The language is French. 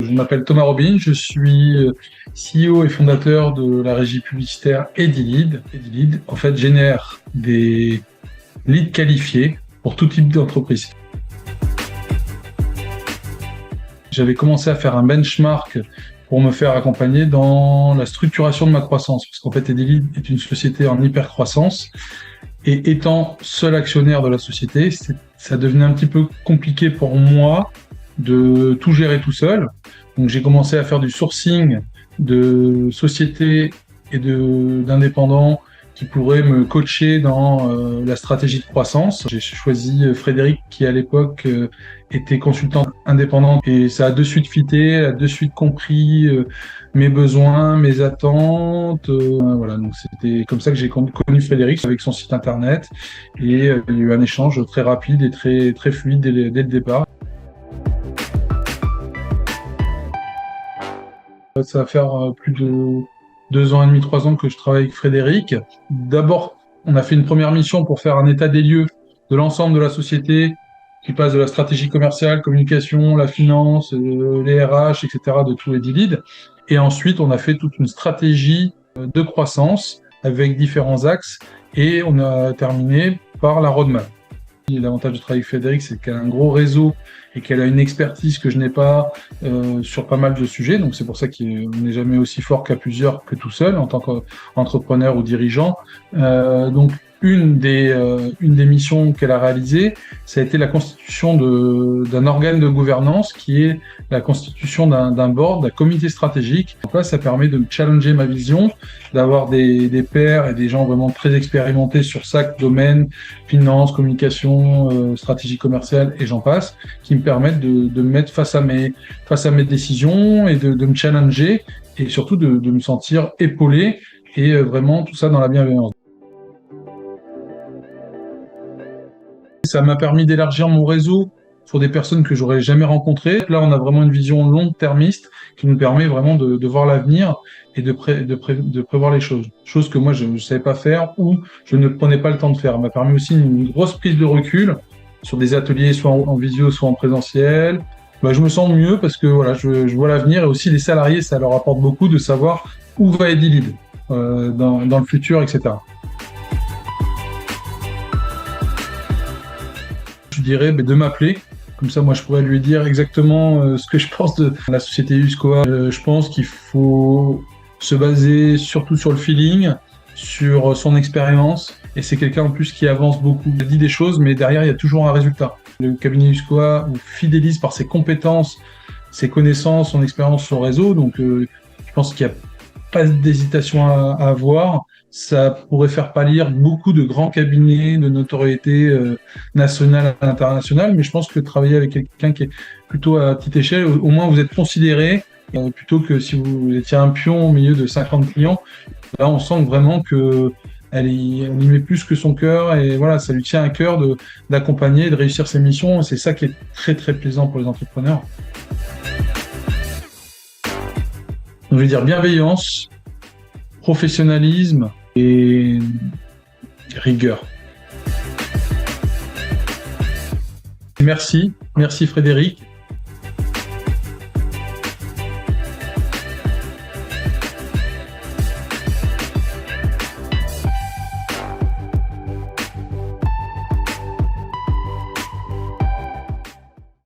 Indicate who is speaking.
Speaker 1: Je m'appelle Thomas Robin, je suis CEO et fondateur de la régie publicitaire Edilid. Edilid, en fait, génère des leads qualifiés pour tout type d'entreprise. J'avais commencé à faire un benchmark pour me faire accompagner dans la structuration de ma croissance, parce qu'en fait, Edilid est une société en hyper-croissance. Et étant seul actionnaire de la société, ça devenait un petit peu compliqué pour moi de tout gérer tout seul. Donc j'ai commencé à faire du sourcing de sociétés et d'indépendants qui pourraient me coacher dans la stratégie de croissance. J'ai choisi Frédéric qui à l'époque était consultant indépendant et ça a de suite fité, a de suite compris mes besoins, mes attentes. Voilà, donc c'était comme ça que j'ai connu Frédéric avec son site internet et il y a eu un échange très rapide et très fluide dès le départ. Ça va faire plus de 2 ans et demi, 3 ans que je travaille avec Frédéric. D'abord, on a fait une première mission pour faire un état des lieux de l'ensemble de la société, qui passe de la stratégie commerciale, communication, la finance, les RH, etc., de tout Edilid. Et ensuite, on a fait toute une stratégie de croissance avec différents axes et on a terminé par la roadmap. L'avantage de travailler avec Frédéric, c'est qu'elle a un gros réseau et qu'elle a une expertise que je n'ai pas sur pas mal de sujets. Donc c'est pour ça qu'on n'est jamais aussi fort qu'à plusieurs que tout seul en tant qu'entrepreneur ou dirigeant. Donc une des missions qu'elle a réalisées, ça a été la constitution d'un organe de gouvernance qui est la constitution d'un board, d'un comité stratégique. Donc là, ça permet de challenger ma vision, d'avoir des pairs et des gens vraiment très expérimentés sur chaque domaine, finance, communication, stratégie commerciale et j'en passe, qui me permettent de me mettre face à mes décisions et de me challenger et surtout de me sentir épaulé et vraiment tout ça dans la bienveillance. Ça m'a permis d'élargir mon réseau sur des personnes que j'aurais jamais rencontrées. Là, on a vraiment une vision long-termiste qui nous permet vraiment de voir l'avenir et de prévoir les choses. Chose que moi, je ne savais pas faire ou je ne prenais pas le temps de faire. Ça m'a permis aussi une grosse prise de recul sur des ateliers, soit en visio, soit en présentiel. Je me sens mieux parce que voilà, je vois l'avenir et aussi les salariés, ça leur apporte beaucoup de savoir où va Edilid dans le futur, etc. Je dirais de m'appeler, comme ça moi je pourrais lui dire exactement ce que je pense de la société Uscoa. Je pense qu'il faut se baser surtout sur le feeling, sur son expérience, et c'est quelqu'un en plus qui avance beaucoup. Il dit des choses, mais derrière il y a toujours un résultat. Le cabinet Uscoa vous fidélise par ses compétences, ses connaissances, son expérience sur le réseau, donc je pense qu'il n'y a pas d'hésitation à avoir. Ça pourrait faire pâlir beaucoup de grands cabinets de notoriété nationale et internationale, mais je pense que travailler avec quelqu'un qui est plutôt à petite échelle, au moins vous êtes considéré, plutôt que si vous étiez un pion au milieu de 50 clients. Là, on sent vraiment qu'elle y met plus que son cœur et voilà, ça lui tient à cœur d'accompagner et de réussir ses missions. C'est ça qui est très très plaisant pour les entrepreneurs. Donc, je vais dire bienveillance, professionnalisme et rigueur. Merci Frédéric.